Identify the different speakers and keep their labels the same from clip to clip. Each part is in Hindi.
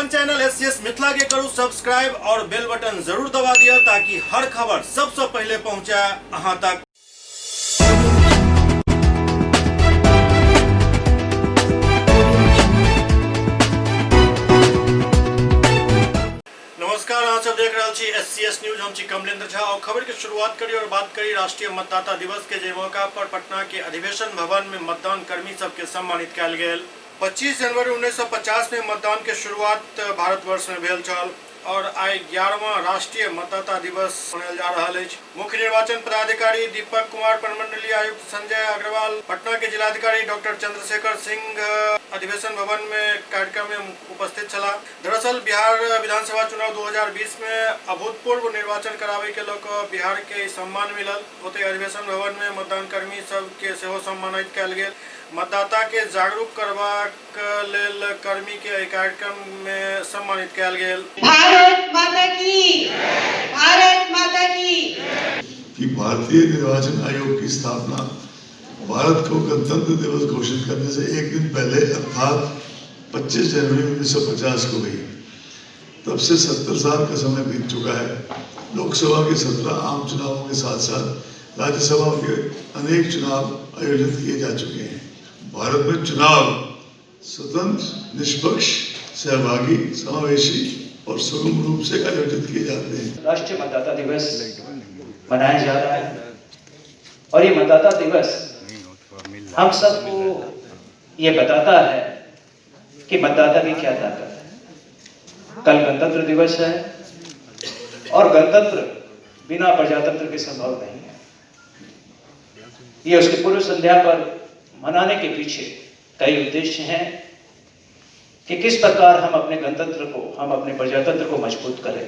Speaker 1: अपन चैनल एससीएस मिथिला के करू सब्सक्राइब और बेल बटन जरूर दबा दिया ताकि हर खबर सबसे पहले पहुंचे अहां तक। नमस्कार, आप सब देख रहे छी एससीएस न्यूज। हम छी कमलेंद्र झा और खबर की शुरुआत करी और बात करी राष्ट्रीय मतदाता दिवस के जे मौका पर पटना के अधिवेशन भवन में मतदान कर्मी सबके सम्मानित कयल गेल। 25 जनवरी 1950 में मतदान के शुरुआत भारतवर्ष में भेल छल और आई 11वां राष्ट्रीय मतदाता दिवस मनायल जा रहा है। मुख्य निर्वाचन पदाधिकारी दीपक कुमार, प्रमंडलीय आयुक्त संजय अग्रवाल, पटना के जिलाधिकारी डॉक्टर चंद्रशेखर सिंह अधिवेशन भवन में कार्यक्रम में उपस्थित छला। दरअसल बिहार विधानसभा चुनाव 2020 में अभूतपूर्व निर्वाचन करावे के लोक बिहार के सम्मान मिलल। ओते अधिवेशन भवन में मतदान कर्मी सब के सेहो सम्मानित कयल गेल। मतदाता के जागरूक करबाक लेल कर्मी के कार्यक्रम में सम्मानित कयल गेल।
Speaker 2: भारत माता की, भारत माता की।
Speaker 3: कि भारतीय निर्वाचन आयोग की स्थापना भारत को गणतंत्र दिवस घोषित करने से एक दिन पहले अर्थात 25 जनवरी 1950 को हुई। तब से 70 साल का समय बीत चुका है। लोकसभा के 17 आम चुनावों के साथ साथ राज्यसभा के अनेक चुनाव आयोजित किए जा चुके हैं। भारत में चुनाव स्वतंत्र, निष्पक्ष, सहभागी, समावेशी और सुगम रूप से आयोजित किए जाते हैं।
Speaker 4: राष्ट्रीय मतदाता दिवस मनाया जा रहा है और ये मतदाता दिवस हम सबको ये बताता है कि मतदाता की क्या ताकत है। कल गणतंत्र दिवस है और गणतंत्र बिना प्रजातंत्र के संभव नहीं है। ये उसकी पूर्व संध्या पर मनाने के पीछे कई उद्देश्य हैं कि किस प्रकार हम अपने गणतंत्र को, हम अपने प्रजातंत्र को मजबूत करें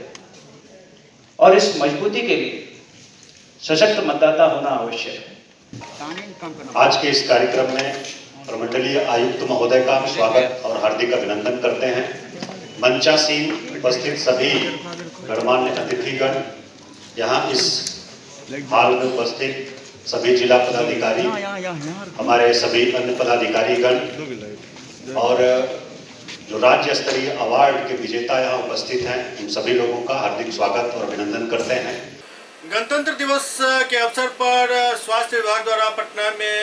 Speaker 4: और इस मजबूती के लिए सशक्त मतदाता होना आवश्यक है।
Speaker 5: आज के इस कार्यक्रम में प्रमंडलीय आयुक्त महोदय का स्वागत और हार्दिक अभिनंदन करते हैं। मंचासीन उपस्थित सभी गणमान्य अतिथिगण, यहाँ इस हाल में उपस्थित सभी जिला पदाधिकारी, हमारे सभी अन्य पदाधिकारीगण और जो राज्य स्तरीय अवार्ड के विजेता यहाँ उपस्थित हैं, इन सभी लोगों का हार्दिक स्वागत और अभिनंदन करते हैं।
Speaker 1: गणतंत्र दिवस के अवसर पर स्वास्थ्य विभाग द्वारा पटना में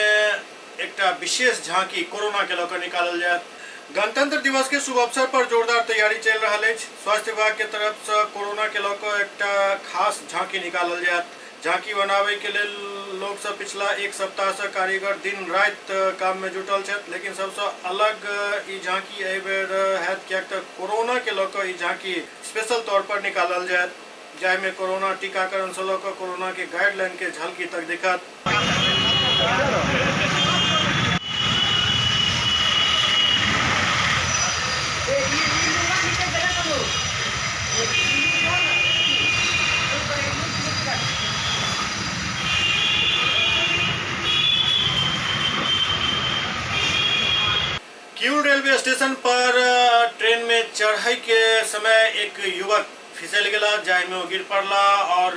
Speaker 1: एक विशेष झांकी कोरोना के लेकर निकालल जाए। गणतंत्र दिवस के शुभ अवसर पर जोरदार तैयारी चल रहा है। स्वास्थ्य विभाग के तरफ से कोरोना के लेकर एक खास झांकी निकालल जाए। झांकी बनावे के लिए लोग सब पिछला एक सप्ताह से कारीगर दिन रात काम में जुटल छे, लेकिन सबसे अलग ई झांकी एहि बेर है कियाक त कोरोना के लेकर ई झांकी स्पेशल तौर पर निकालल जाए, जाय में कोरोना टीकाकरण से लेकर कोरोना के गाइडलाइन के झलकी तक दिखत। किऊल रेलवे स्टेशन पर ट्रेन में चढ़ाई के समय एक युवक फिसल गया, जाय में वो गिर पड़ला और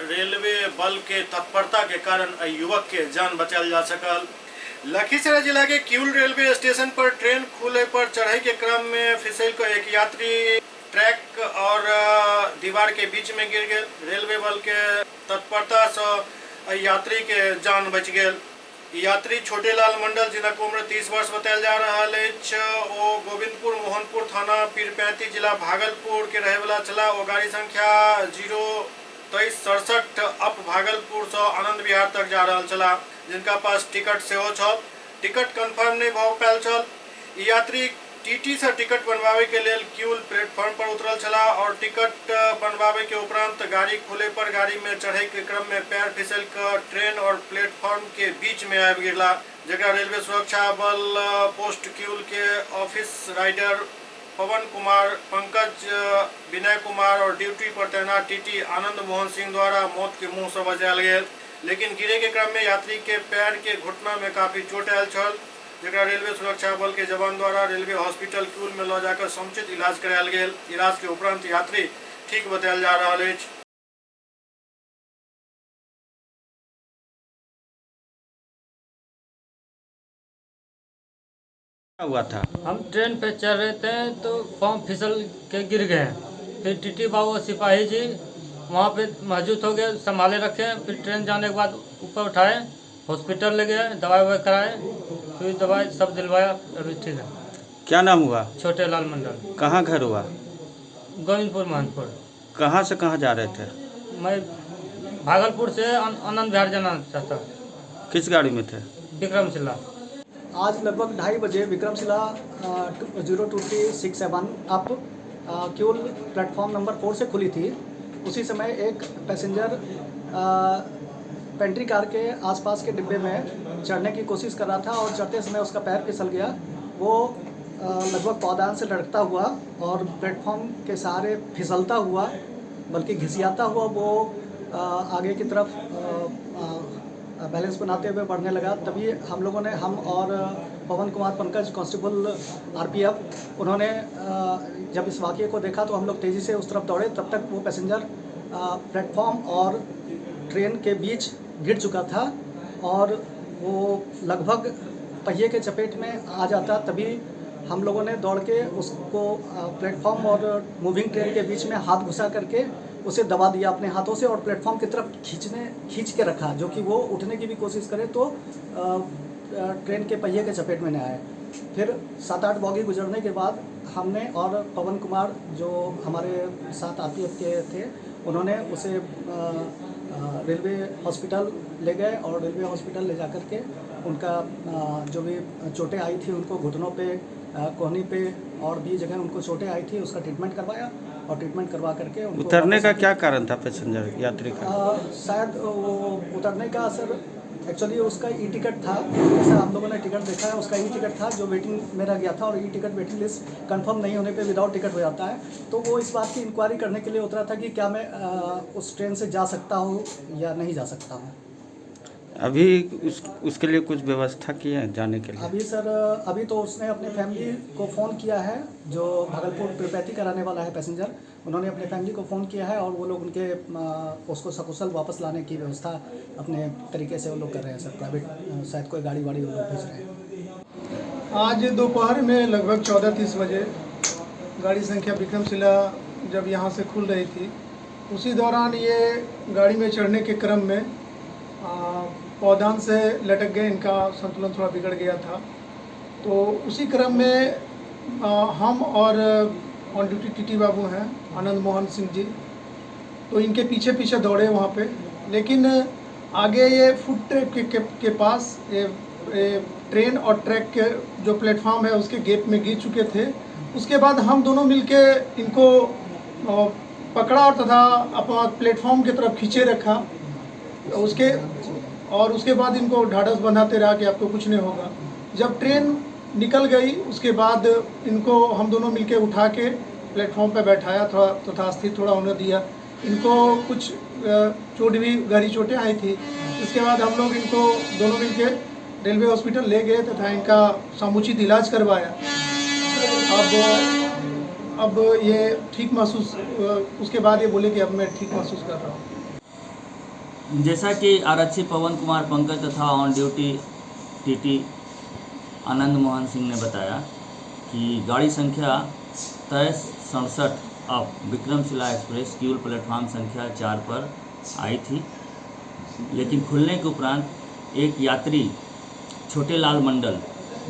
Speaker 1: रेलवे बल के तत्परता के कारण युवक के जान बचाल जा सकल। लखीसराय जिला के किऊल रेलवे स्टेशन पर ट्रेन खुले पर चढ़ाई के क्रम में फिसल कर एक यात्री ट्रैक और दीवार के बीच में गिर गए। रेलवे बल के तत्परता से यात्री के जान बच गए। यात्री छोटेलाल मंडल, जिनक उम्र 30 वर्ष बतायल जा रहा है, ओ गोविंदपुर मोहनपुर थाना पीरपैंती जिला भागलपुर के रहे वाला छला। वो गाड़ी संख्या 02367 अप भागलपुर से आनंद विहार तक जा रहा छला, जिनका पास टिकट सेहो छल। टिकट कन्फर्म नहीं भ पायल छल। यात्री टीटी से टिकट बनवावे के लिए किऊल प्लेटफॉर्म पर उतरल छला और टिकट बनवावे के उपरांत गाड़ी खुले पर गाड़ी में चढ़े के क्रम में पैर फिसल कर ट्रेन और प्लेटफॉर्म के बीच में आबि गिरला, जगह रेलवे सुरक्षा बल पोस्ट किऊल के ऑफिस राइडर पवन कुमार, पंकज, विनय कुमार और ड्यूटी पर तैनात टीटी आनंद मोहन सिंह द्वारा मौत के मुंह से बचायल गेल। लेकिन गिरे के क्रम में यात्री के पैर के घुटना में काफी चोट आयल छल, जगह रेलवे सुरक्षा बल के जवान द्वारा रेलवे हॉस्पिटल किऊल में ल जाकर समुचित इलाज करायल गेल। इलाज के उपरांत यात्री ठीक बतायल जा रहा है।
Speaker 6: हुआ था?
Speaker 7: हम ट्रेन पे चल रहे थे तो पाँव फिसल के गिर गए। फिर टीटी बाबू और सिपाही जी वहाँ पे मौजूद हो गए, संभाले रखे। फिर ट्रेन जाने के बाद ऊपर उठाए, हॉस्पिटल ले गए, दवाई ववाई कराए, फिर दवाई सब दिलवाया, अभी ठीक है।
Speaker 6: क्या नाम हुआ?
Speaker 7: छोटे लाल मंडल।
Speaker 6: कहाँ घर हुआ?
Speaker 7: गोविंदपुर महनपुर।
Speaker 6: कहाँ से कहाँ जा रहे थे?
Speaker 7: मैं भागलपुर से आनंद विहार जाना चाहता।
Speaker 6: किस गाड़ी में थे?
Speaker 7: विक्रमशिला।
Speaker 8: आज लगभग 2:30 बजे Vikramshila 02367 up Kiul platform number 4 से खुली थी। उसी समय एक पैसेंजर पेंट्री कार के आसपास के डिब्बे में चढ़ने की कोशिश कर रहा था और चढ़ते समय उसका पैर फिसल गया। वो लगभग पौधान से लटकता हुआ और प्लेटफॉर्म के सहारे फिसलता हुआ, बल्कि घिसियाता हुआ वो आगे की तरफ बैलेंस बनाते हुए बढ़ने लगा। तभी हम लोगों ने, हम और पवन कुमार पंकज कांस्टेबल RPF, उन्होंने जब इस वाक़ये को देखा तो हम लोग तेज़ी से उस तरफ दौड़े। तब तक वो पैसेंजर प्लेटफॉर्म और ट्रेन के बीच गिर चुका था और वो लगभग पहिए के चपेट में आ जाता। तभी हम लोगों ने दौड़ के उसको प्लेटफॉर्म और मूविंग ट्रेन के बीच में हाथ घुसा करके उसे दबा दिया अपने हाथों से और प्लेटफॉर्म की तरफ खींच के रखा, जो कि वो उठने की भी कोशिश करे तो ट्रेन के पहिए के चपेट में न आए। फिर 7-8 बॉगी गुजरने के बाद हमने और पवन कुमार जो हमारे साथ RPF के थे, उन्होंने उसे रेलवे हॉस्पिटल ले गए और रेलवे हॉस्पिटल ले जाकर के उनका जो भी चोटें आई थी, उनको घुटनों पे, कोहनी पे और भी जगह उनको चोटें आई थी, उसका ट्रीटमेंट करवाया और ट्रीटमेंट करवा करके
Speaker 6: उतरने का क्या कारण था पैसेंजर यात्री का?
Speaker 8: शायद वो उतरने का सर एक्चुअली उसका टिकट था, जैसा हम लोगों ने टिकट देखा है, उसका टिकट था जो वेटिंग में रह गया था और टिकट वेटिंग लिस्ट कंफर्म नहीं होने पे विदाउट टिकट हो जाता है। तो वो इस बात की इंक्वायरी करने के लिए उतरा था कि क्या मैं उस ट्रेन से जा सकता हूँ या नहीं जा सकता हूँ।
Speaker 6: अभी उसके लिए कुछ व्यवस्था की है जाने के लिए?
Speaker 8: अभी सर, अभी तो उसने अपने फैमिली को फ़ोन किया है, जो भागलपुर त्रिपैती कराने वाला है पैसेंजर, उन्होंने अपने फैमिली को फ़ोन किया है और वो लोग उनके उसको सकुशल वापस लाने की व्यवस्था अपने तरीके से वो लोग कर रहे हैं सर। प्राइवेट शायद कोई गाड़ी वाड़ी वो लोग भेज रहे हैं।
Speaker 9: आज दोपहर में लगभग 14:30 बजे गाड़ी संख्या विक्रमशिला जब यहाँ से खुल रही थी, उसी दौरान ये गाड़ी में चढ़ने के क्रम में पौधान से लटक गए, इनका संतुलन थोड़ा बिगड़ गया था। तो उसी क्रम में हम और ऑन ड्यूटी टीटी बाबू हैं आनंद मोहन सिंह जी, तो इनके पीछे पीछे दौड़े वहाँ पे। लेकिन आगे ये फुट ट्रैक के पास ये ट्रेन और ट्रैक के जो प्लेटफॉर्म है उसके गैप में गिर चुके थे। उसके बाद हम दोनों मिलके इनको पकड़ा और तथा अपना प्लेटफॉर्म की तरफ खींचे रखा। उसके बाद इनको ढाढ़स बंधाते रहा कि आपको कुछ नहीं होगा। जब ट्रेन निकल गई उसके बाद इनको हम दोनों मिलके उठा के प्लेटफॉर्म पर बैठाया, थोड़ा तथा स्थिर थोड़ा होने दिया। इनको कुछ चोट भी गहरी चोटें आई थी। इसके बाद हम लोग इनको दोनों मिलके रेलवे हॉस्पिटल ले गए तथा इनका समुचित इलाज करवाया। अब ये ठीक महसूस, उसके बाद ये बोले कि अब मैं ठीक महसूस कर रहा हूँ।
Speaker 10: जैसा कि आरक्षी पवन कुमार पंकज तथा on duty TT Anand Mohan Singh ने बताया कि गाड़ी संख्या 2367 अब विक्रमशिला एक्सप्रेस क्यूल प्लेटफॉर्म संख्या 4 पर आई थी, लेकिन खुलने के उपरांत एक यात्री छोटे लाल मंडल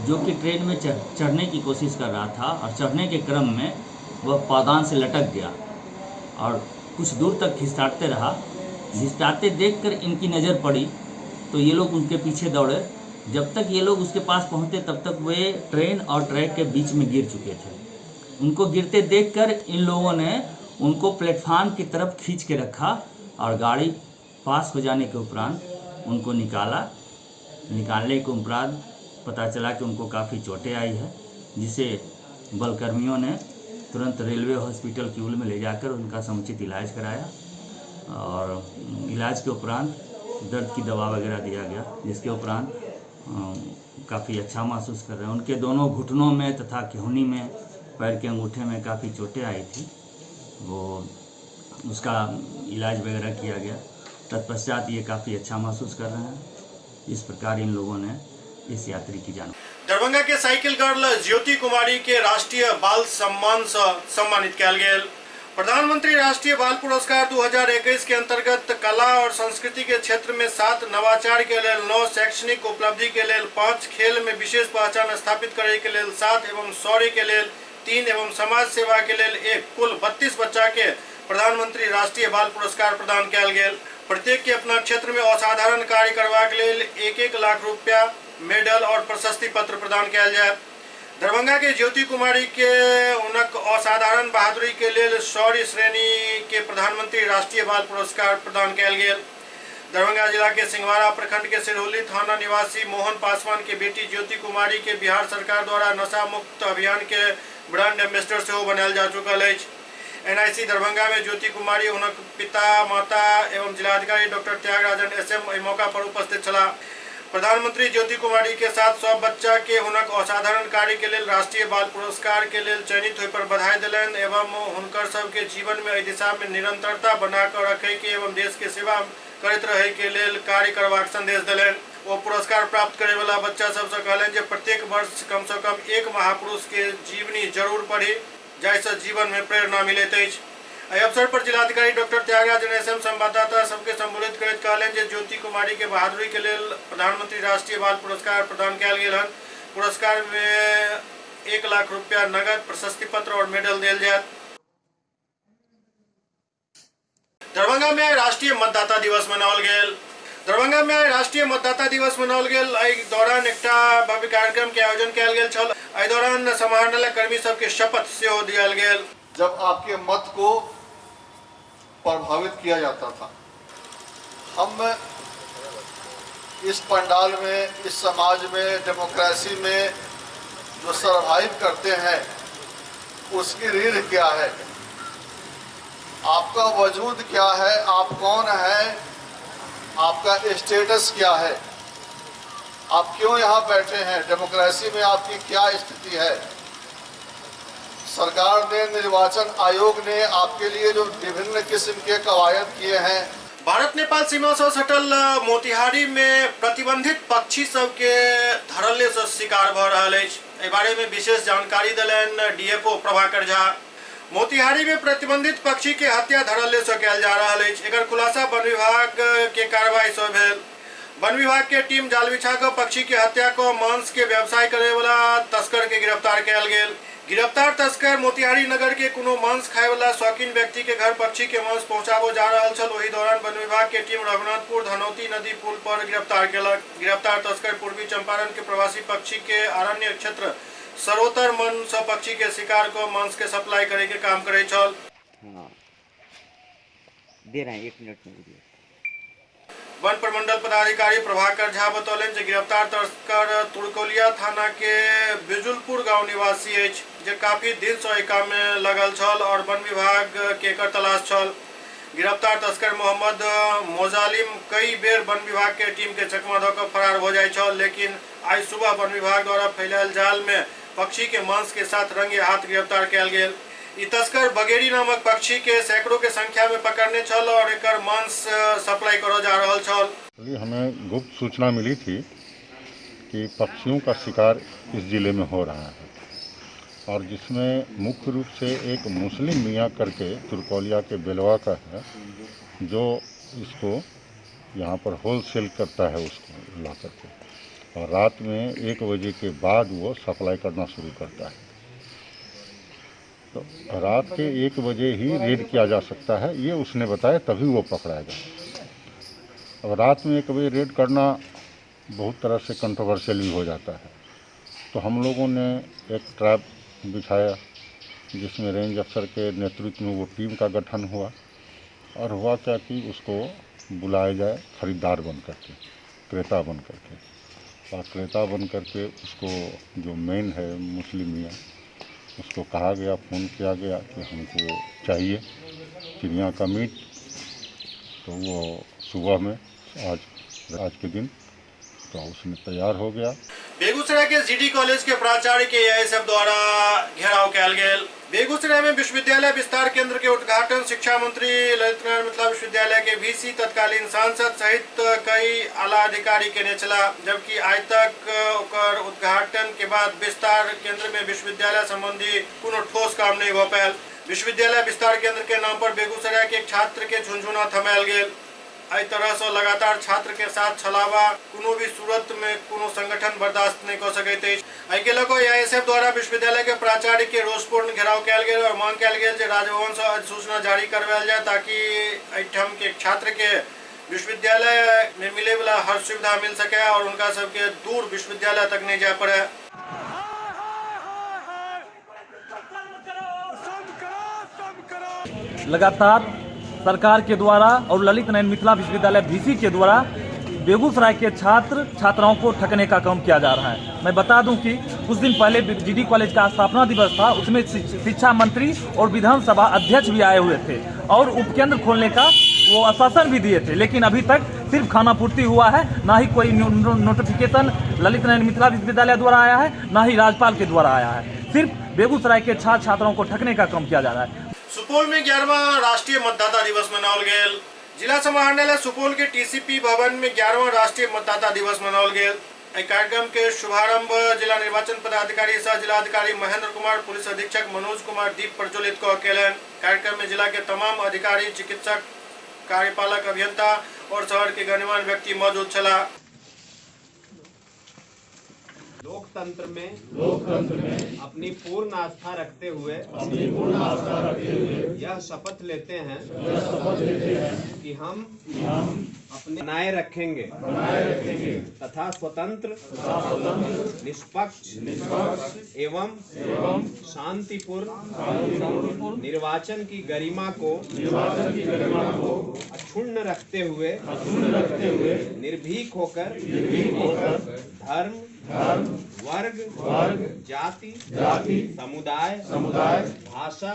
Speaker 10: जो कि ट्रेन में चढ़ने की कोशिश कर रहा था और चढ़ने के क्रम में वह पादान से लटक गया और कुछ दूर तक घिसटाते रहा। घिसटाते देखकर इनकी नज़र पड़ी तो ये लोग उनके पीछे दौड़े। जब तक ये लोग उसके पास पहुँचे तब तक वे ट्रेन और ट्रैक के बीच में गिर चुके थे। उनको गिरते देखकर इन लोगों ने उनको प्लेटफार्म की तरफ खींच के रखा और गाड़ी पास हो जाने के उपरांत उनको निकाला। निकालने के उपरांत पता चला कि उनको काफ़ी चोटें आई है, जिसे बलकर्मियों ने तुरंत रेलवे हॉस्पिटल क्यूल में ले जाकर उनका समुचित इलाज कराया और इलाज के उपरांत दर्द की दवा वगैरह दिया गया, जिसके उपरांत काफ़ी अच्छा महसूस कर रहे हैं। उनके दोनों घुटनों में तथा केहनी में, पैर के अंगूठे में काफ़ी चोटें आई थी, वो उसका इलाज वगैरह किया गया। तत्पश्चात ये काफ़ी अच्छा महसूस कर रहे हैं। इस प्रकार इन लोगों ने इस यात्री की जान।
Speaker 1: दरभंगा के साइकिल गर्ल ज्योति कुमारी के राष्ट्रीय बाल सम्मान से सम्मानित किया गया। प्रधानमंत्री राष्ट्रीय बाल पुरस्कार 2021 के अंतर्गत कला और संस्कृति के क्षेत्र में 7, नवाचार के लिए 9, शैक्षणिक उपलब्धि के लिए 5, खेल में विशेष पहचान स्थापित करे के लिए 7 एवं शौर्य के लिए 3 एवं समाज सेवा के लिए 1 कुल 32 बच्चा के प्रधानमंत्री राष्ट्रीय बाल पुरस्कार प्रदान किया गया। प्रत्येक के अपना क्षेत्र में असाधारण कार्य करबाक लेल 1-1 लाख रुपया मेडल और प्रशस्ति पत्र प्रदान किया जाए। दरभंगा के ज्योति कुमारी के उनक असाधारण बहादुरी के लिए शौर्य श्रेणी के प्रधानमंत्री राष्ट्रीय बाल पुरस्कार प्रदान किया गया। दरभंगा जिला के सिंहवाड़ा प्रखंड के सिरहुली थाना निवासी मोहन पासवान के बेटी ज्योति कुमारी के बिहार सरकार द्वारा नशा मुक्त अभियान के ब्रांड एम्बेसडर से बनायल जा चुकल है। NIC दरभंगा में ज्योति कुमारी उनक पिता, माता एवं जिलाधिकारी डॉक्टर त्यागराजन SM इस मौका पर उपस्थित छला। प्रधानमंत्री ज्योति कुमारी के साथ 100 बच्चा के हुनक असाधारण कार्य के लिए राष्ट्रीय बाल पुरस्कार के लिए चयनित होय पर बधाई दिलन एवं हुनकर सबके जीवन में एहि दिशा में निरंतरता बनाकर रखे के एवं देश के सेवा करते रहे के लिए कार्य करबाक संदेश दिलन। वो पुरस्कार प्राप्त करे वाला बच्चा सबसे कहलन जे प्रत्येक वर्ष कम से कम एक महापुरुष के जीवनी जरूर पढ़ी जैसे जीवन में प्रेरणा मिलत अछि। एहि अवसर पर जिलाधिकारी डॉक्टर त्यागराजन SM संवाददाता सबके संबोधित करैत कहलन जे ज्योति कुमारी के बहादुरी के लिए प्रधानमंत्री राष्ट्रीय बाल पुरस्कार प्रदान किया गेल हन। पुरस्कार में 1 लाख रुपया नगद, प्रशस्ति पत्र और मेडल दिया जायत। दरभंगा में राष्ट्रीय मतदाता दिवस मनाओल गेल। दरभंगा में राष्ट्रीय मतदाता दिवस मनाओल गेल। एहि दौरान एकटा भव्य कार्यक्रम के आयोजन किया गेल छल। एहि दौरान समाहरणालय कर्मी सबके शपथ सेहो दियल गेल।
Speaker 11: जब आपके मत को प्रभावित किया जाता था, हम इस पंडाल में, इस समाज में, डेमोक्रेसी में जो सर्वाइव करते हैं उसकी रीढ़ क्या है, आपका वजूद क्या है, आप कौन है, आपका स्टेटस क्या है, आप क्यों यहाँ बैठे हैं, डेमोक्रेसी में आपकी क्या स्थिति है। सरकार ने, निर्वाचन आयोग ने आपके लिए जो विभिन्न किस्म के कवायद किए हैं।
Speaker 1: भारत नेपाल सीमा से सटल मोतिहारी में प्रतिबंधित पक्षी सब के धरल्ले से शिकार भ रहल अछि। एहि बारे में विशेष जानकारी देलन DFO प्रभाकर झा। मोतिहारी में प्रतिबंधित पक्षी के हत्या धरल्ले से कयल जा रहल अछि। एकर खुलासा वन विभाग के कार्रवाई से भेल। वन विभाग के टीम जाल बिछा कर पक्षी के हत्या को मांस के व्यवसाय करे वाला तस्कर के गिरफ्तार कयल गेल। गिरफ्तार तस्कर मोतिहारी नगर के कोनो मांस खाए वाला शौकीन व्यक्ति के घर पक्षी के मांस पहुंचाबो जा रहल छल। ओहि दौरान वन विभाग के टीम रघुनाथपुर धनौती नदी पुल पर गिरफ्तार केलक। गिरफ्तार तस्कर पूर्वी चंपारण के प्रवासी पक्षी के अरण्य क्षेत्र सरोतर मन से पक्षी के शिकार को मांस के सप्लाई करे के काम करे छल।
Speaker 6: दे रहे हैं 1 मिनट में।
Speaker 1: वन प्रमंडल पदाधिकारी प्रभाकर झा बतौलन जे गिरफ्तार तस्कर तुरकोलिया थाना के बिजुलपुर गांव निवासी अछि, जे काफी दिन से एहि काम में लगल छल और वन विभाग के एकर तलाश छल। गिरफ्तार तस्कर मोहम्मद मोजालिम कई बेर वन विभाग के टीम के चकमा दऽ कऽ फरार हो जाय छल, लेकिन आज सुबह वन विभाग द्वारा फैलायल जाल में पक्षी के मांस के साथ रंगे हाथ गिरफ्तार कयल गेल। ई तस्कर बगेरी नामक पक्षी के सैकड़ों के संख्या में पकड़ने छल और एकर मांस सप्लाई करो जा रहल छल।
Speaker 12: हमें गुप्त सूचना मिली थी कि पक्षियों का शिकार इस जिले में हो रहा है और जिसमें मुख्य रूप से एक मुस्लिम मियाँ करके तुरकोलिया के बेलवा का है, जो इसको यहाँ पर होलसेल करता है उसको ला करके, और रात में 1 बजे के बाद वो सप्लाई करना शुरू करता है। तो रात के 1 बजे ही रेड किया जा सकता है, ये उसने बताया, तभी वो पकड़ा गया। अब रात में 1 बजे रेड करना बहुत तरह से कंट्रोवर्शियल भी हो जाता है। तो हम लोगों ने एक ट्रैप बिछाया जिसमें रेंज अफसर के नेतृत्व में वो टीम का गठन हुआ, और हुआ क्या कि उसको बुलाया जाए खरीदार बन करके, क्रेता बन करके, और क्रेता बन करके उसको जो मेन है मुस्लिम मियाँ, उसको कहा गया, फ़ोन किया गया कि हमको चाहिए चिड़िया का मीट। तो वो सुबह में आज के दिन तो उसमें तैयार हो गया।
Speaker 1: बेगूसराय के GD कॉलेज के प्राचार्य के AISF द्वारा घेराव कयल गेल। बेगूसराय में विश्वविद्यालय विस्तार केंद्र के उद्घाटन शिक्षा मंत्री ललित नारायण मिथिला विश्वविद्यालय के वीसी तत्कालीन सांसद सहित कई आला अधिकारी के नेचला, जबकि आज तक ओकर उद्घाटन के बाद विस्तार केंद्र में विश्वविद्यालय संबंधी कोनो ठोस काम नहीं हो पायल। विश्वविद्यालय विस्तार केंद्र के नाम पर बेगूसराय के एक छात्र के झुनझुना थमायल गेल। एहि तरह से लगातार छात्र के साथ छलावा कोनो भी सूरत में कोनो संगठन बर्दाश्त नहीं कर सकैत अछि। एहि के लऽ एआईएसएफ द्वारा विश्वविद्यालय के प्राचार्य के रोषपूर्ण घेराव कयल गेल और मांग कयल गेल जे राजभवन से अधिसूचना जारी करवायल जाय ताकि एहिठाम के छात्र के विश्वविद्यालय में मिले वाला हर सुविधा मिल सके और उनका सबके दूर विश्वविद्यालय तक नहीं जाय पड़े।
Speaker 13: लगातार सरकार के द्वारा और ललित नारायण मिथिला विश्वविद्यालय वीसी के द्वारा बेगूसराय के छात्र छात्राओं को ठगने का काम किया जा रहा है। मैं बता दूं कि कुछ दिन पहले जीडी कॉलेज का स्थापना दिवस था, उसमें शिक्षा मंत्री और विधानसभा अध्यक्ष भी आए हुए थे और उपकेंद्र खोलने का वो आश्वासन भी दिए थे, लेकिन अभी तक सिर्फ खानापूर्ति हुआ है, ना ही कोई नोटिफिकेशन ललित नारायण मिथिला विश्वविद्यालय द्वारा आया है, ना ही राज्यपाल के द्वारा आया है। सिर्फ बेगूसराय के छात्र छात्राओं को ठगने का काम किया जा रहा है।
Speaker 1: सुपौल में 11वां राष्ट्रीय मतदाता दिवस मनाओल गेल। जिला समाहरणालय सुपौल के टीसीपी भवन में 11वां राष्ट्रीय मतदाता दिवस मनाओल गेल। कार्यक्रम के शुभारंभ जिला निर्वाचन पदाधिकारी सह जिलाधिकारी महेंद्र कुमार, पुलिस अधीक्षक मनोज कुमार दीप प्रज्वलित को केलन। कार्यक्रम में जिला के तमाम अधिकारी, चिकित्सक, कार्यपालक अभियंता और शहर के गणमान्य व्यक्ति मौजूद छला।
Speaker 14: लोकतंत्र में अपनी पूर्ण आस्था रखते हुए यह शपथ लेते हैं कि हम अपने बनाए रखेंगे तथा स्वतंत्र, निष्पक्ष एवं शांतिपूर्ण निर्वाचन की गरिमा को अक्षुण्ण रखते हुए निर्भीक होकर धर्म, वर्ग, जाति, समुदाय, भाषा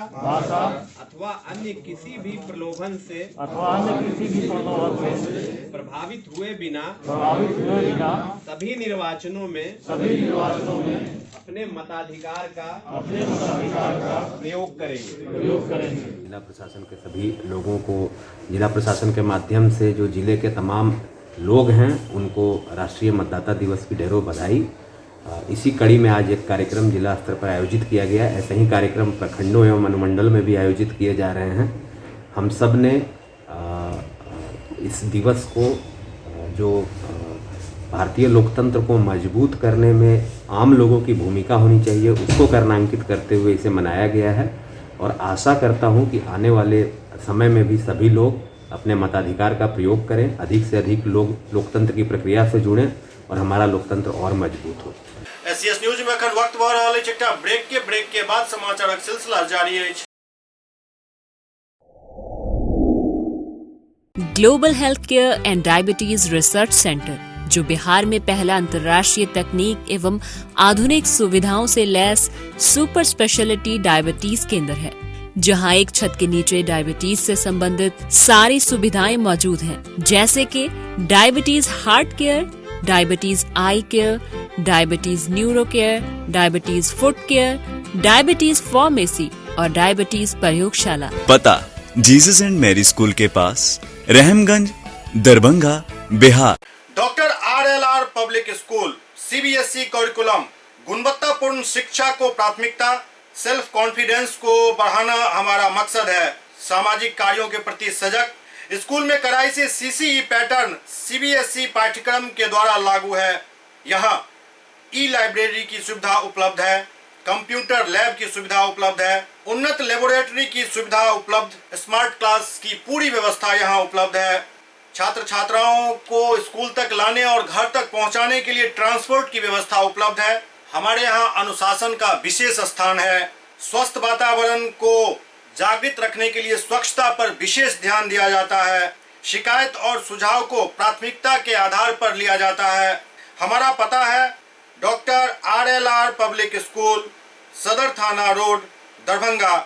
Speaker 14: अथवा अन्य किसी भी प्रलोभन से प्रभावित हुए बिना सभी निर्वाचनों में अपने मताधिकार का प्रयोग करेंगे।
Speaker 15: जिला प्रशासन के सभी लोगों को जिला प्रशासन के माध्यम से जो जिले के तमाम लोग हैं उनको राष्ट्रीय मतदाता दिवस की ढेरों बधाई। इसी कड़ी में आज एक कार्यक्रम जिला स्तर पर आयोजित किया गया। ऐसे ही कार्यक्रम प्रखंडों एवं अनुमंडल में भी आयोजित किए जा रहे हैं। हम सब ने इस दिवस को जो भारतीय लोकतंत्र को मजबूत करने में आम लोगों की भूमिका होनी चाहिए उसको कर्णांकित करते हुए इसे मनाया गया है और आशा करता हूं कि आने वाले समय में भी सभी लोग अपने मताधिकार का प्रयोग करें, अधिक से अधिक लोग लोकतंत्र की प्रक्रिया से जुड़ें और हमारा लोकतंत्र और मजबूत हो।
Speaker 1: एससीएस न्यूज में अखन वक्त भऽ रहल अछि। एकटा ब्रेक के बाद समाचारक सिलसिला जारी अछि।
Speaker 16: Global health care and diabetes research centre, जो बिहार में पहला अंतर्राष्ट्रीय तकनीक एवं आधुनिक सुविधाओं से लैस सुपर स्पेशलिटी डायबिटीज केंद्र है, जहां एक छत के नीचे डायबिटीज से संबंधित सारी सुविधाएं मौजूद हैं, जैसे कि diabetes heart care, diabetes eye care, diabetes neuro care, diabetes foot care, diabetes pharmacy और डायबिटीज प्रयोगशाला।
Speaker 17: पता जीसस एंड मैरी स्कूल के पास, Rahamganj, Darbhanga, Bihar.
Speaker 1: Doctor RLR public school CBSE curriculum, गुणवत्तापूर्ण शिक्षा को प्राथमिकता, सेल्फ कॉन्फिडेंस को बढ़ाना हमारा मकसद है। सामाजिक कार्यों के प्रति सजग। स्कूल में कड़ाई से CCE पैटर्न CBSE पाठ्यक्रम के द्वारा लागू है। यहाँ ई-लाइब्रेरी की सुविधा उपलब्ध है, कंप्यूटर लैब की सुविधा उपलब्ध है, उन्नत लेबोरेटरी की सुविधा उपलब्ध, स्मार्ट क्लास की पूरी व्यवस्था यहाँ उपलब्ध है। छात्र छात्राओं को स्कूल तक लाने और घर तक पहुँचाने के लिए ट्रांसपोर्ट की व्यवस्था उपलब्ध है। हमारे यहाँ अनुशासन का विशेष स्थान है। स्वस्थ वातावरण को जागृत रखने के लिए स्वच्छता पर विशेष ध्यान दिया जाता है। शिकायत और सुझाव को प्राथमिकता के आधार पर लिया जाता है। हमारा पता है डॉक्टर RLR पब्लिक स्कूल, सदर थाना road, Darbhanga,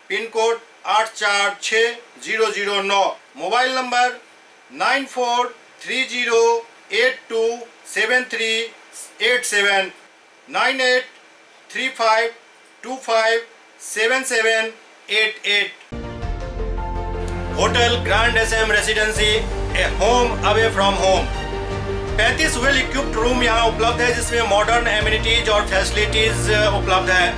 Speaker 1: pin code 846009, mobile number 9430827387, 983525 7788। Hotel grand SM residency, A home away from home. 35 well equipped room यहाँ उपलब्ध है, जिसमें मॉडर्न एमिनिटीज और फैसिलिटीज उपलब्ध है।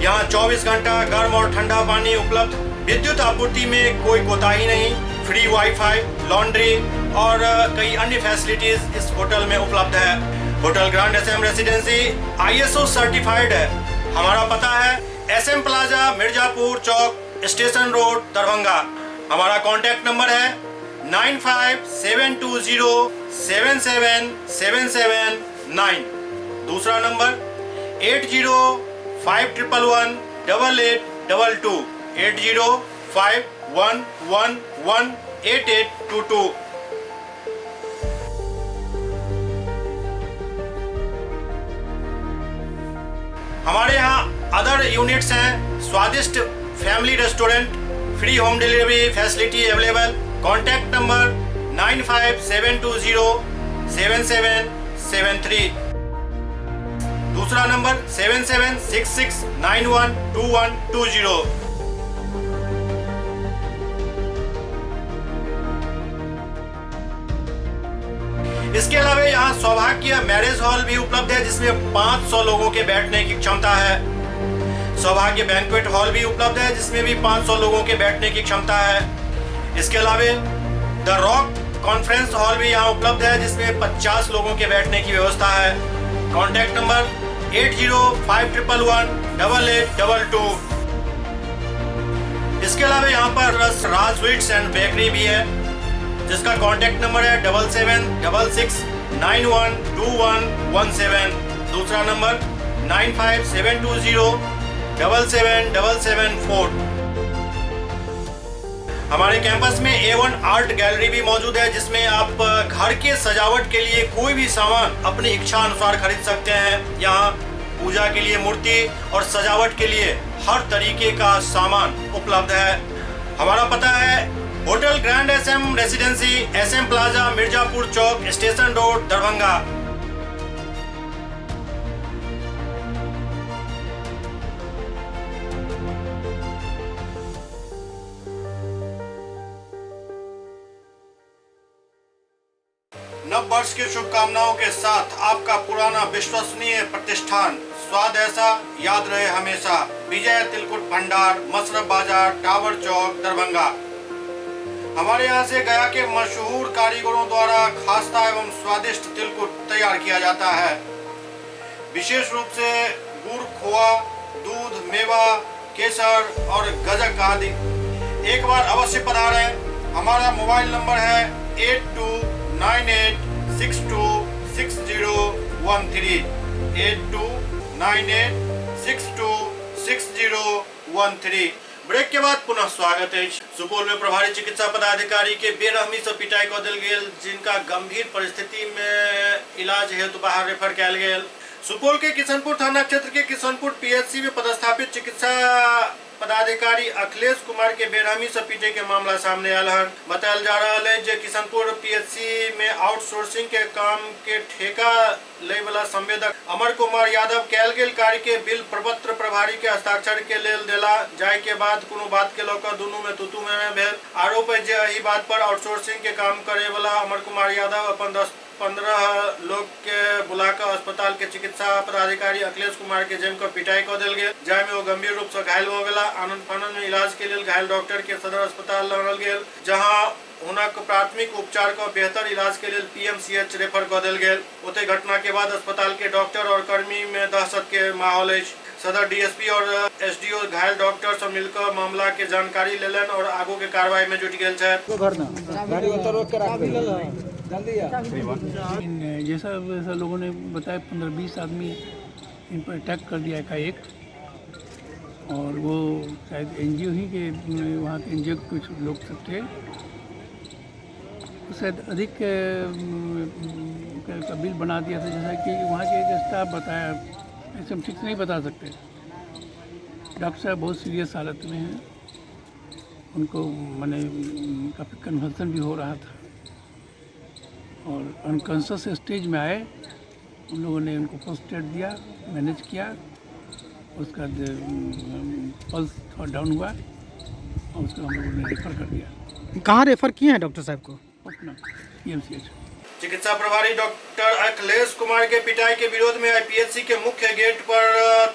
Speaker 1: यहाँ 24 घंटा गर्म और ठंडा पानी उपलब्ध। विद्युत आपूर्ति में कोई कोताही नहीं। फ्री वाईफाई, लॉन्ड्री और कई अन्य फैसिलिटीज इस होटल में उपलब्ध है। Hotel grand SM residency ISO certified है। हमारा पता है SM plaza, Mirzapur Chowk, station road, Darbhanga. हमारा कॉन्टैक्ट नंबर है 9572077779। दूसरा नंबर 8051118822, 8051118822। हमारे यहाँ अदर यूनिट्स हैं। स्वादिष्ट family restaurant, free home delivery facility available. Contact number 9572077773। दूसरा नंबर 7766912120। इसके अलावा यहाँ सौभाग्य मैरिज हॉल भी उपलब्ध है, जिसमें 500 लोगों के बैठने की क्षमता है। सौभाग्य बैंक्वेट हॉल भी उपलब्ध है, जिसमें भी 500 लोगों के बैठने की क्षमता है। इसके अलावा द रॉक कॉन्फ्रेंस हॉल भी यहाँ उपलब्ध है, जिसमें 50 लोगों के बैठने की व्यवस्था है। Contact number 8051118822। इसके अलावा यहाँ पर राज स्वीट्स एंड बेकरी भी है, जिसका कॉन्टैक्ट नंबर है 7766912117। दूसरा नंबर 9572077774। हमारे कैंपस में A1 आर्ट गैलरी भी मौजूद है, जिसमें आप घर के सजावट के लिए कोई भी सामान अपनी इच्छा अनुसार खरीद सकते हैं। यहाँ पूजा के लिए मूर्ति और सजावट के लिए हर तरीके का सामान उपलब्ध है। हमारा पता है hotel grand SM residency, SM plaza, Mirzapur Chowk, station road, Darbhanga. नव वर्ष की शुभकामनाओं के साथ आपका पुराना विश्वसनीय प्रतिष्ठान स्वाद ऐसा याद रहे हमेशा, विजय तिलकुट भंडार, मसरफ बाजार, टावर चौक, दरभंगा। हमारे यहाँ से गया के मशहूर कारीगरों द्वारा खास्ता एवं स्वादिष्ट तिलकुट तैयार किया जाता है। विशेष रूप से गुड़, खोआ, दूध, मेवा, केसर और गजक आदि। एक बार अवश्य पधारें। हमारा मोबाइल नंबर है 8298626013, 8298626013। ब्रेक के बाद पुनः स्वागत है। सुपौल में प्रभारी चिकित्सा पदाधिकारी के बेरहमी से पिटाई कऽ देल गेल, जिनका गंभीर परिस्थिति में इलाज हेतु बाहर रेफर कयल गेल। सुपौल के किशनपुर थाना क्षेत्र के किशनपुर PHC में पदस्थापित चिकित्सा पदाधिकारी अखिलेश कुमार के बेरहमी से पीटे के मामला सामने आयल है। बताया जा रहा है कि किशनपुर PHC में आउटसोर्सिंग के काम के ठेका ले वाला संवेदक अमर कुमार यादव कयल गेल कार्य के बिल प्रपत्र प्रभारी के हस्ताक्षर के लेल देला जाय के बाद कोनो बात के लौकर दोनों में तुतु में भेल। आरोप है जे एही बात पर आउटसोर्सिंग के काम करे वाला अमर कुमार यादव अपन 10-15 लोग के बुलाकर अस्पताल के चिकित्सा पदाधिकारी अखिलेश कुमार के जम कर पिटाई कऽ देल गेल, जाय में वो गंभीर रूप से घायल हो गेला। आनंद फानंद में इलाज के लिए घायल डॉक्टर के सदर अस्पताल लानल गेल, जहां हुनक प्राथमिक उपचार को बेहतर इलाज के लिए PMCH रेफर कऽ देल गेल। ओते घटना के बाद अस्पताल के डॉक्टर और कर्मी में दहशत के माहौल है। सदर DSP और SDO घायल डॉक्टर सब मिलकर मामला के जानकारी लेलन और आगू के कार्रवाई में जुट गेल छथि।
Speaker 18: जैसा वैसा लोगों ने बताया 15-20 आदमी इन पर अटैक कर दिया एकाएक, और वो शायद NGO ही के वहाँ के NGO कुछ लोग सब थे। शायद अधिक का बिल बना दिया था, जैसा कि वहाँ के एक स्टाफ बताया। ऐसे हम ठीक से नहीं बता सकते। डॉक्टर साहब बहुत सीरियस हालत में हैं, उनको मैंने काफ़ी कन्वर्सन भी हो रहा था और अनकॉन्शियस स्टेज में आए। उन लोगों ने उनको फर्स्ट एड दिया, मैनेज किया उसका पल्स थोड़ा डाउन हुआ और उसको हम लोगों ने रेफर कर दिया।
Speaker 8: कहाँ रेफर किए हैं डॉक्टर साहब को?
Speaker 18: पटना PMCH।
Speaker 1: चिकित्सा प्रभारी डॉक्टर अखिलेश कुमार के पिटाई के विरोध में आईपीएचसी के मुख्य गेट पर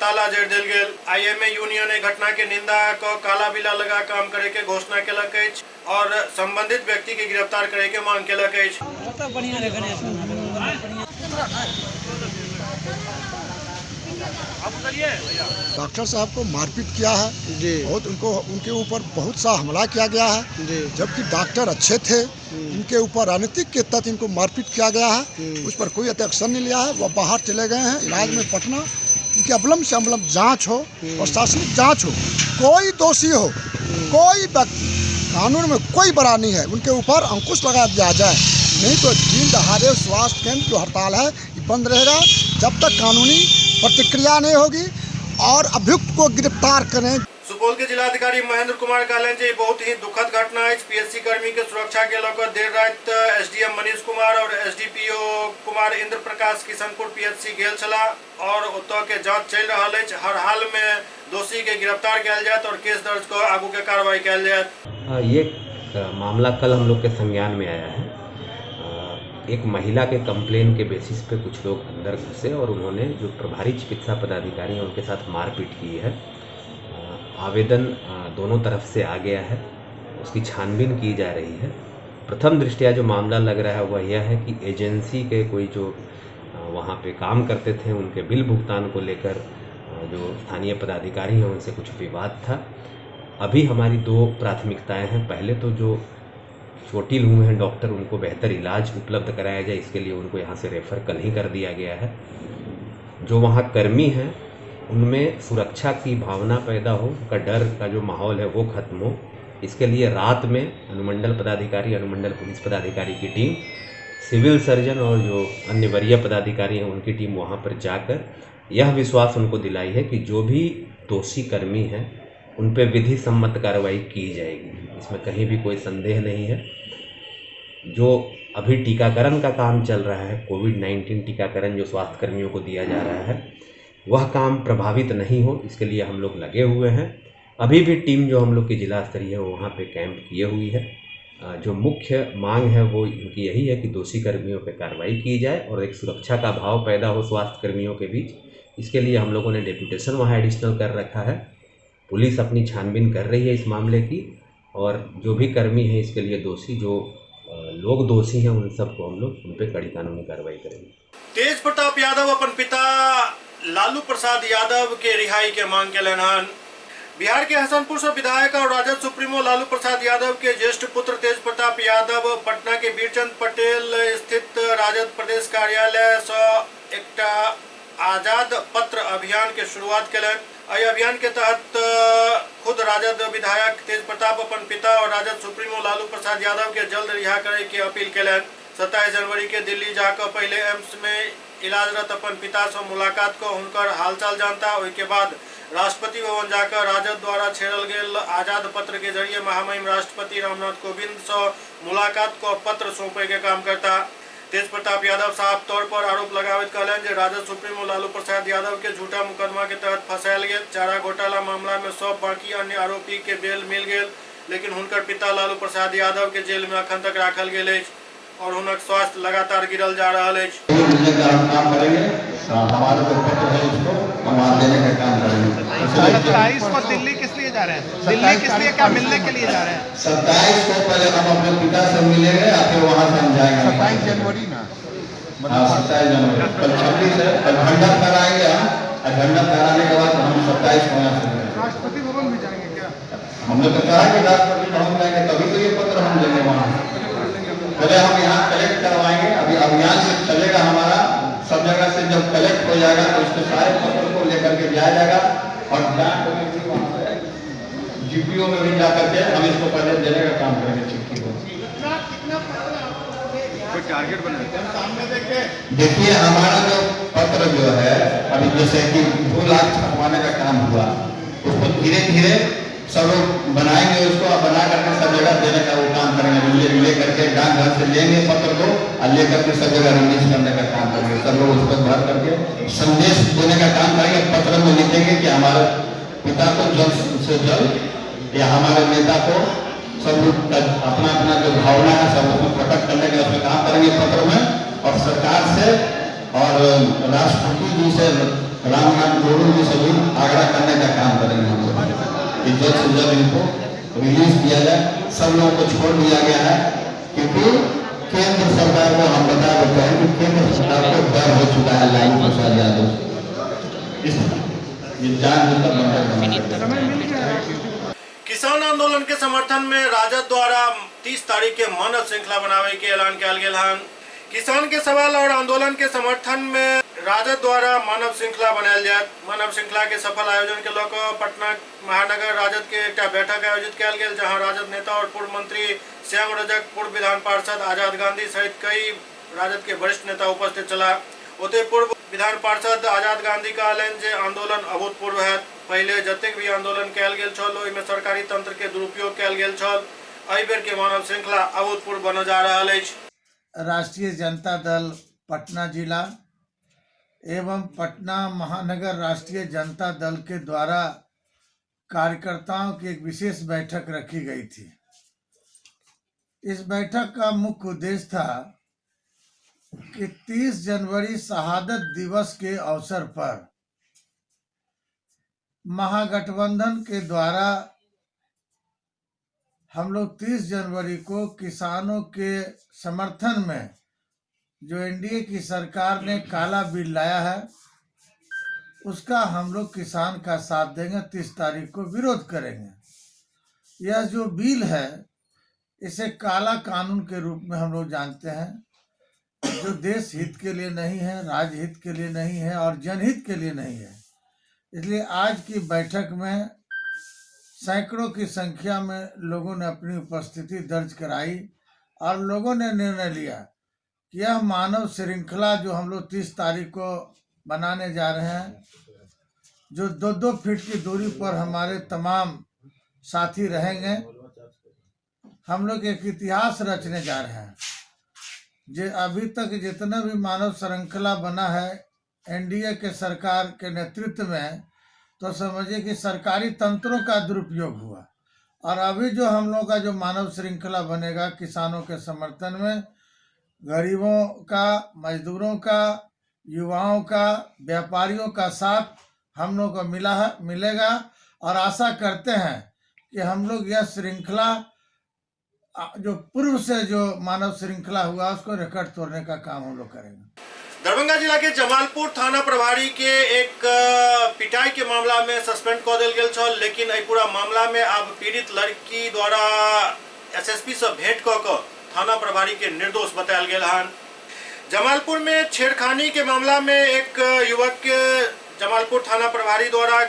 Speaker 1: ताला जड़ दिल गेल। आईएमए यूनियन ने घटना के निंदा को काला बिला लगा काम करे के घोषणा केलक अछि और संबंधित व्यक्ति के गिरफ्तार करे के मांग केलक अछि।
Speaker 19: डॉक्टर साहब को मारपीट किया है बहुत, उनके ऊपर बहुत सा हमला किया गया है, जबकि डॉक्टर अच्छे थे। इनके ऊपर राजनीतिक के तहत इनको मारपीट किया गया है, उस पर कोई एक्शन नहीं लिया है। वह बाहर चले गए हैं इलाज में पटना। इनकी अवलंब से अवलंब जांच हो, प्रशासनिक जांच हो, कोई दोषी हो, कोई व्यक्ति कानून में कोई बड़ा नहीं है, उनके ऊपर अंकुश लगा दिया जाए। नहीं तो दिन दहाड़े स्वास्थ्य केंद्र जो हड़ताल है ये बंद रहेगा जब तक कानूनी प्रतिक्रिया नहीं होगी और अभियुक्त को गिरफ्तार करें।
Speaker 1: सुपौल के जिलाधिकारी महेंद्र कुमार कहलन जे बहुत ही दुखद घटना है। पीएचसी कर्मी के सुरक्षा के लेकर देर रात एसडीएम मनीष कुमार और एसडीपीओ कुमार इंद्र प्रकाश किशनपुर पीएचसी गेल छला और ओतऽ के जांच चल रहा है। हर हाल में दोषी के गिरफ्तार किया जाए और केस दर्ज कर आगू के कार्रवाई किया जाए।
Speaker 15: ये मामला कल हम लोग के संज्ञान में आया है। एक महिला के कंप्लेन के बेसिस पे कुछ लोग अंदर घुसे और उन्होंने जो प्रभारी चिकित्सा पदाधिकारी हैं उनके साथ मारपीट की है। आवेदन दोनों तरफ से आ गया है, उसकी छानबीन की जा रही है। प्रथम दृष्टया जो मामला लग रहा है वह यह है कि एजेंसी के कोई जो वहाँ पे काम करते थे उनके बिल भुगतान को लेकर जो स्थानीय पदाधिकारी हैं उनसे कुछ विवाद था। अभी हमारी दो प्राथमिकताएं हैं। पहले तो जो चोटिल हुए हैं डॉक्टर उनको बेहतर इलाज उपलब्ध कराया जाए, इसके लिए उनको यहाँ से रेफ़र कल ही कर दिया गया है। जो वहाँ कर्मी हैं उनमें सुरक्षा की भावना पैदा हो, उनका डर का जो माहौल है वो खत्म हो, इसके लिए रात में अनुमंडल पदाधिकारी, अनुमंडल पुलिस पदाधिकारी की टीम, सिविल सर्जन और जो अन्य वरीय पदाधिकारी हैं उनकी टीम वहाँ पर जाकर यह विश्वास उनको दिलाई है कि जो भी दोषी कर्मी हैं उन पर विधि सम्मत कार्रवाई की जाएगी। इसमें कहीं भी कोई संदेह नहीं है। जो अभी टीकाकरण का काम चल रहा है, कोविड-19 टीकाकरण जो स्वास्थ्य कर्मियों को दिया जा रहा है, वह काम प्रभावित नहीं हो इसके लिए हम लोग लगे हुए हैं। अभी भी टीम जो हम लोग की जिला स्तरीय है वहाँ पे कैंप किए हुई है। जो मुख्य मांग है वो इनकी यही है कि दोषी कर्मियों पे कार्रवाई की जाए और एक सुरक्षा का भाव पैदा हो स्वास्थ्य कर्मियों के बीच। इसके लिए हम लोगों ने डेपुटेशन वहाँ एडिशनल कर रखा है। पुलिस अपनी छानबीन कर रही है इस मामले की और जो भी कर्मी है इसके लिए दोषी जो लोग दोषी हैं उन सबको हम लोग उन पर कड़ी कानूनी कार्रवाई करेंगे।
Speaker 1: तेज प्रताप यादव अपन पिता लालू प्रसाद यादव के रिहाई के मांग के हन। बिहार के हसनपुर से विधायक और राजद सुप्रीमो लालू प्रसाद यादव के ज्येष्ठ पुत्र तेज प्रताप यादव पटना के बीरचंद पटेल स्थित राजद प्रदेश कार्यालय से एक आजाद पत्र अभियान के शुरुआत कलन। एहि अभियान के तहत खुद राजद विधायक तेज प्रताप अपन पिता और राजद सुप्रीमो लालू प्रसाद यादव के जल्द रिहा करे के अपील कलन। 27 जनवरी के दिल्ली जाकर पहले एम्स में इलाजरत अपन पिता से मुलाकात को उनकर हालचाल जानता। उसके बाद राष्ट्रपति भवन जाकर राजद द्वारा छेड़ल गेल आजाद पत्र के जरिए महामहिम राष्ट्रपति रामनाथ कोविंद से मुलाकात को पत्र सौंपे के काम करता। तेज प्रताप यादव साफ तौर पर आरोप लगावित कहलन जे राजद सुप्रीमो लालू प्रसाद यादव के झूठा मुकदमा के तहत फंसायल गेल। चारा घोटाला मामला में सब बाकी अन्य आरोपी के बेल मिल गेल, लेकिन हुनकर पिता लालू प्रसाद यादव के जेल में अखन तक राखल गेल अछि और हुनक स्वास्थ्य लगातार गिरल जा रहा है।
Speaker 20: काम करेंगे, हमारा जो पत्र है उसको हम देने का काम करेंगे।
Speaker 14: 27 को दिल्ली किस लिए जा रहे हैं? दिल्ली किस लिए, क्या मिलने के लिए जा रहे हैं?
Speaker 20: 27 को पहले हम अपने पिता से मिलेंगे, फिर वहाँ से हम जाएंगे। 27 जनवरी ना? हाँ 27 जनवरी। कल 26 है, कल खंडन कराएंगे हम। खंडन कराने के बाद हम 27 को यहाँ से
Speaker 9: राष्ट्रपति भवन भी जाएंगे क्या?
Speaker 20: हमने तो कहा कि राष्ट्रपति भवन जाएंगे, तभी तो ये पत्र हम देंगे वहाँ। पहले हम यहाँ कलेक्ट करवाएंगे। अभी अभियान से चलेगा हमारा, सब जगह से जब कलेक्ट हो जाएगा तो उसके सारे पत्र को लेकर के जाया जाएगा और बैंक में भी वहाँ पे जीपीओ में भी जाकर के हम इसको पहले देने का काम करेंगे। चिट्ठी को
Speaker 14: कोई टारगेट बनाए?
Speaker 20: देखिए हमारा जो पत्र जो है अभी जैसे कि 2 लाख छपवाने का काम हुआ, उसको धीरे धीरे सब लोग बनाएंगे उसको और बना करके सब जगह देने का वो काम करेंगे। ले करके डाकघर से लेंगे पत्र को और ले करके सब जगह रिलीज करने का काम करेंगे। सब लोग उस पर भर करके संदेश देने का काम करेंगे। पत्र में लिखेंगे कि हमारे पिता को जल्द से जल्द या हमारे नेता को सब लोग अपना अपना जो भावना है सब उसमें प्रकट करने का उसमें काम करेंगे पत्र में। और सरकार से और राष्ट्रपति जी से रामनाथ कोविंद जी से भी आग्रह करने का काम करेंगे हम लोग कि जल्द से जल्द इनको रिलीज किया जाए। सब लोगों को छोड़ दिया गया है क्योंकि केंद्र सरकार को हम बता देते हैं कि केंद्र सरकार को डर हो चुका है लाइन प्रसाद यादव इस ये
Speaker 1: किसान आंदोलन के समर्थन में राजद द्वारा 30 तारीख के मानव श्रृंखला बनावे के ऐलान किया गया। किसान के सवाल और आंदोलन के समर्थन में राजद द्वारा मानव श्रृंखला बनायल जाए। मानव श्रृंखला के सफल आयोजन के लोग पटना महानगर राजद के एक बैठक आयोजित किया गया, जहां राजद नेता और पूर्व मंत्री श्याम रजक, पूर्व विधान पार्षद आजाद गांधी सहित कई राजद के वरिष्ठ नेता उपस्थित चला। ओते पूर्व विधान पार्षद आजाद गांधी कहलन जे आंदोलन अभूतपूर्व है। पहले जतेक भी आंदोलन कयल गेल छल ओहि में सरकारी तंत्र के दुरुपयोग कयल गेल छल। एहि बेर के मानव श्रृंखला अभूतपूर्व बन जा रहल अछि।
Speaker 21: राष्ट्रीय जनता दल पटना जिला एवं पटना महानगर राष्ट्रीय जनता दल के द्वारा कार्यकर्ताओं की एक विशेष बैठक रखी गई थी। इस बैठक का मुख्य उद्देश्य था कि 30 जनवरी शहादत दिवस के अवसर पर महागठबंधन के द्वारा हम लोग 30 जनवरी को किसानों के समर्थन में जो एनडीए की सरकार ने काला बिल लाया है उसका हम लोग किसान का साथ देंगे। 30 तारीख को विरोध करेंगे। यह जो बिल है इसे काला कानून के रूप में हम लोग जानते हैं, जो देश हित के लिए नहीं है, राज्य हित के लिए नहीं है और जनहित के लिए नहीं है। इसलिए आज की बैठक में सैकड़ों की संख्या में लोगों ने अपनी उपस्थिति दर्ज कराई और लोगों ने निर्णय लिया कि यह मानव श्रृंखला जो हम लोग 30 तारीख को बनाने जा रहे हैं, जो 2-2 फीट की दूरी पर हमारे तमाम साथी रहेंगे, हम लोग एक इतिहास रचने जा रहे हैं। जो अभी तक जितना भी मानव श्रृंखला बना है एनडीए के सरकार के नेतृत्व में, तो समझिए कि सरकारी तंत्रों का दुरुपयोग हुआ। और अभी जो हम लोग का जो मानव श्रृंखला बनेगा किसानों के समर्थन में, गरीबों का, मजदूरों का, युवाओं का, व्यापारियों का साथ हम लोग को मिलेगा और आशा करते हैं कि हम लोग यह श्रृंखला जो पूर्व से जो मानव श्रृंखला हुआ उसको रिकॉर्ड तोड़ने का काम हम लोग करेंगे।
Speaker 1: दरभंगा जिला के जमालपुर थाना प्रभारी के एक पिटाई के मामला में सस्पेंड कर दिया गेल छल, लेकिन एहि पूरा मामला में अब पीड़ित लड़की द्वारा एसएसपी से भेंट क थाना प्रभारी के निर्दोष बतायल गेल हन। जमालपुर में छेड़खानी के मामला में एक युवक के जमालपुर थाना प्रभारी द्वारा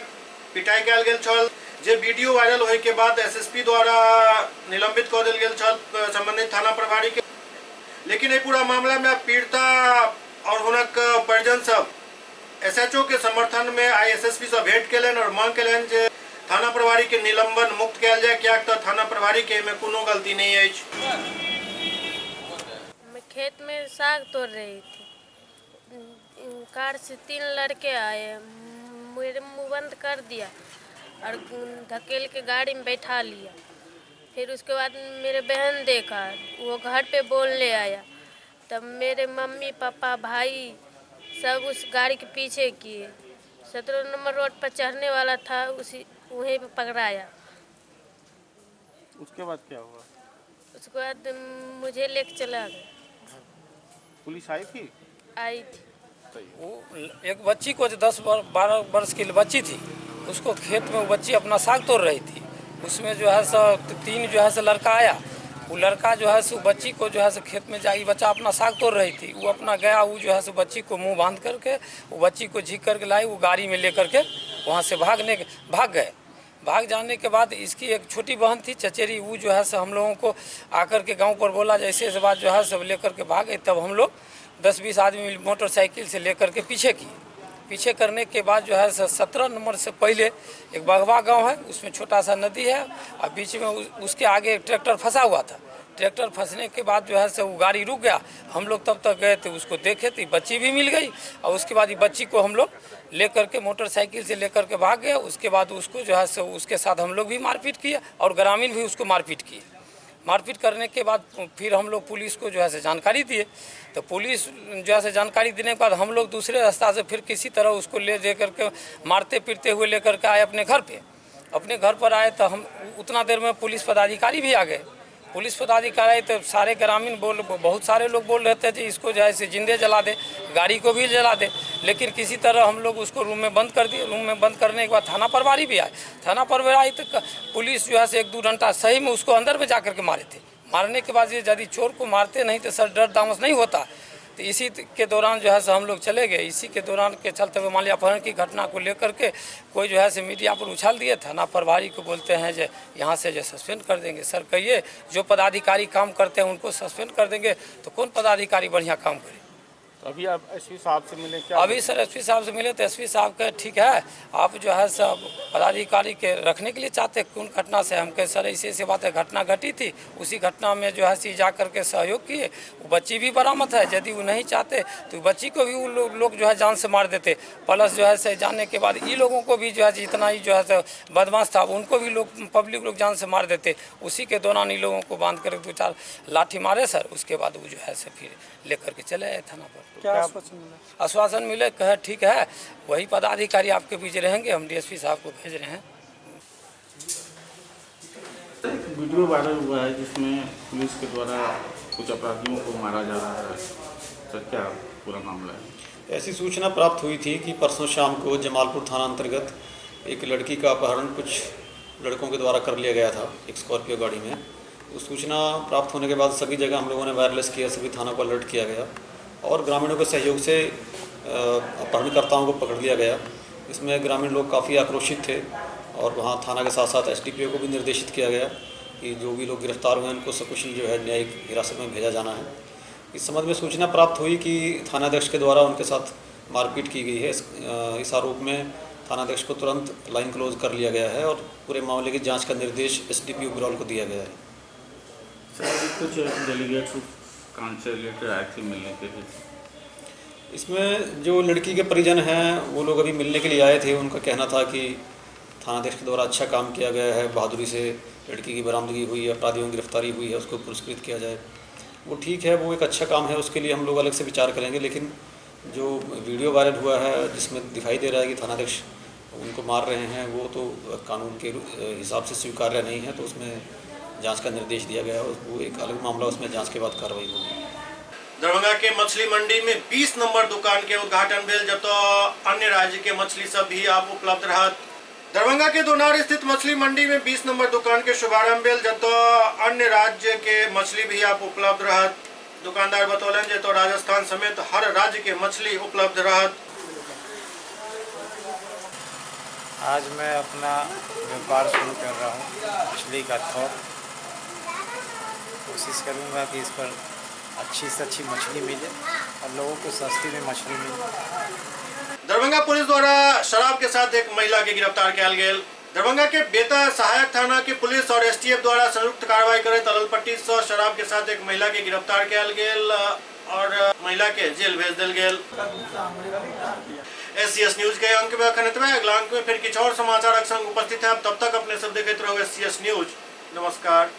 Speaker 1: पिटाई कयल गेल छल, जे वीडियो वायरल होए के बाद एसएसपी द्वारा निलंबित कर दिया गेल छल संबंधित थाना प्रभारी के। लेकिन एहि पूरा मामला में पीड़िता और हुनक परिजन सब एसएचओ के समर्थन में आई एसएसपी से भेंट केलन और मांग केलन जे थाना प्रभारी के निलंबन मुक्त किया जाए, क्या तो थाना प्रभारी के में कोनो गलती नहीं है।
Speaker 22: मैं खेत में साग तोड़ रही थी, कार से 3 लड़के आए, मेरे मुंह बंद कर दिया और धकेल के गाड़ी में बैठा लिया। फिर उसके बाद मेरे बहन देखा, वो घर पे बोलने आया, तब मेरे मम्मी पापा भाई सब उस गाड़ी के पीछे किए। 17 नंबर रोड पर चढ़ने वाला था, उसी वहीं पे पकड़ाया।
Speaker 23: उसके बाद क्या हुआ?
Speaker 22: उसके बाद मुझे लेके चला गया।
Speaker 23: पुलिस आई थी?
Speaker 22: आई थी।
Speaker 24: वो एक बच्ची को जो 10-12 वर्ष की बच्ची थी, उसको खेत में वो बच्ची अपना साग तोड़ रही थी। उसमें जो है सो 3 जो है सो लड़का आया, वो लड़का जो है सो बच्ची को जो है सो खेत में जाके बच्चा अपना साग तोड़ रही थी, वो अपना गया, वो जो है सो बच्ची को मुंह बांध करके वो बच्ची को झीक करके लाई, वो गाड़ी में लेकर के वहाँ से भाग गए। भाग जाने के बाद इसकी एक छोटी बहन थी चचेरी, वो जो है सो हम लोगों को आकर के गाँव पर बोला जैसे इस बात जो है सब लेकर के भागे। तब हम लोग 10-20 आदमी मोटरसाइकिल से लेकर के पीछे किए। पीछे करने के बाद जो है 17 नंबर से पहले एक बगवा गांव है, उसमें छोटा सा नदी है और बीच में उसके आगे एक ट्रैक्टर फंसा हुआ था। ट्रैक्टर फंसने के बाद जो है वो गाड़ी रुक गया। हम लोग तब तक गए थे, उसको देखे थे, बच्ची भी मिल गई और उसके बाद ये बच्ची को हम लोग लेकर के मोटरसाइकिल से लेकर के भाग गए। उसके बाद उसको जो है उसके साथ हम लोग भी मारपीट किए और ग्रामीण भी उसको मारपीट किए। मारपीट करने के बाद फिर हम लोग पुलिस को जो है जानकारी दिए, तो पुलिस जो है जानकारी देने के बाद हम लोग दूसरे रास्ता से फिर किसी तरह उसको ले दे करके मारते पीटते हुए लेकर के आए अपने घर पे। अपने घर पर आए तो हम उतना देर में पुलिस पदाधिकारी भी आ गए। पुलिस पदाधिकारी आए तो सारे ग्रामीण बहुत सारे लोग बोल रहे थे कि इसको जो है जिंदे जला दे, गाड़ी को भी जला दे, लेकिन किसी तरह हम लोग उसको रूम में बंद कर दिए। रूम में बंद करने के बाद थाना प्रभारी भी आए। थाना प्रभारी तो पुलिस जो है 1-2 घंटा सही में उसको अंदर में जा कर के मारे थे। मारने के बाद ये यदि चोर को मारते नहीं तो सर डर दामस नहीं होता। तो इसी के दौरान जो है हम लोग चले गए। इसी के दौरान के चलते हुए मान लिया अपहरण की घटना को लेकर के कोई जो है मीडिया पर उछाल दिए। थाना प्रभारी को बोलते हैं जो यहाँ से जो सस्पेंड कर देंगे। सर कहिए, जो पदाधिकारी काम करते हैं उनको सस्पेंड कर देंगे तो कौन पदाधिकारी बढ़िया काम करे।
Speaker 23: अभी आप एसपी साहब से मिले क्या?
Speaker 24: अभी सर एसपी साहब से मिले तो एसपी साहब कहे ठीक है, आप जो है सब पदाधिकारी के रखने के लिए चाहते हैं। कौन घटना से? हम कहे सर ऐसी बात है, घटना घटी थी, उसी घटना में जो है जा करके सहयोग किए। वो बच्ची भी बरामद है। यदि वो नहीं चाहते तो बच्ची को भी वो लोग जो है जान से मार देते। प्लस जो है जाने के बाद इन लोगों को भी जो है जितना ही जो है बदमाश था उनको भी लोग पब्लिक लोग जान से मार देते। उसी के दौरान इन लोगों को बांध कर 2-4 लाठी मारे सर। उसके बाद वो जो है फिर लेकर के चले आए थाना पर।
Speaker 23: क्या
Speaker 24: आश्वासन मिले? कहे ठीक है, वही पदाधिकारी आपके बीच रहेंगे, हम डीएसपी साहब को भेज रहे हैं।
Speaker 23: वीडियो वायरल हुआ है जिसमें पुलिस के द्वारा कुछ अपराधियों को मारा जा रहा है, सर क्या पूरा मामला है?
Speaker 2: ऐसी सूचना प्राप्त हुई थी कि परसों शाम को जमालपुर थाना अंतर्गत एक लड़की का अपहरण कुछ लड़कों के द्वारा कर लिया गया था एक स्कॉर्पियो गाड़ी में। उस सूचना प्राप्त होने के बाद सभी जगह हम लोगों ने वायरलेस किया, सभी थानों को अलर्ट किया गया और ग्रामीणों के सहयोग से अपहरणकर्ताओं को पकड़ लिया गया। इसमें ग्रामीण लोग काफ़ी आक्रोशित थे और वहाँ थाना के साथ साथ एसडीपीओ को भी निर्देशित किया गया कि जो भी लोग गिरफ्तार हुए हैं उनको सकुशल जो है न्यायिक हिरासत में भेजा जाना है। इस संबंध में सूचना प्राप्त हुई कि थानाध्यक्ष के द्वारा उनके साथ मारपीट की गई है। इस आरोप में थानाध्यक्ष को तुरंत लाइन क्लोज कर लिया गया है और पूरे मामले की जाँच का निर्देश एसडीपीओ बिरौल को दिया गया है।
Speaker 23: सर कुछ डेलीगेट कांड से रिलेटेड आए थे मिलने के लिए?
Speaker 2: इसमें जो लड़की के परिजन हैं वो लोग अभी मिलने के लिए आए थे। उनका कहना था कि थानाध्यक्ष के द्वारा अच्छा काम किया गया है, बहादुरी से लड़की की बरामदगी हुई है, अपराधियों की गिरफ्तारी हुई है, उसको पुरस्कृत किया जाए। वो ठीक है, वो एक अच्छा काम है, उसके लिए हम लोग अलग से विचार करेंगे। लेकिन जो वीडियो वायरल हुआ है जिसमें दिखाई दे रहा है कि थानाध्यक्ष उनको मार रहे हैं, वो तो कानून के हिसाब से स्वीकार्य नहीं है, तो उसमें जांच का निर्देश दिया गया है। वो एक अलग मामला, उसमें जांच के बाद कार्रवाई होगी।
Speaker 1: दरभंगा के मछली मंडी में 20 नंबर दुकान के उद्घाटन भेल, जब अन्य राज्य के मछली सब भी आप उपलब्ध रहत। दरभंगा के दोनार स्थित मछली मंडी में 20 नंबर दुकान के शुभारंभ भेल, जब अन्य राज्य के मछली भी आप उपलब्ध रहत। दुकानदार बतौलन जे तो राजस्थान समेत हर राज्य के मछली उपलब्ध रहत।
Speaker 3: आज मैं अपना व्यापार शुरू कर रहा हूँ मछली का थोक। कोशिश करूँगा कि इस पर अच्छी से अच्छी मछली मिले और लोगों को सस्ती में मछली मिले।
Speaker 1: दरभंगा पुलिस द्वारा शराब के साथ एक महिला के गिरफ्तार किया गेल। दरभंगा के बेता सहायक थाना की पुलिस और एसटीएफ द्वारा संयुक्त कार्रवाई करे तललपट्टी से शराब के साथ एक महिला के गिरफ्तार किया गेल और महिला के जेल भेज दिल गेल। SCS न्यूज के अंक में अगला अंक में फिर कुछ और समाचार संग उपस्थित है। तब तक अपने सब देखते रहो SCS न्यूज। नमस्कार।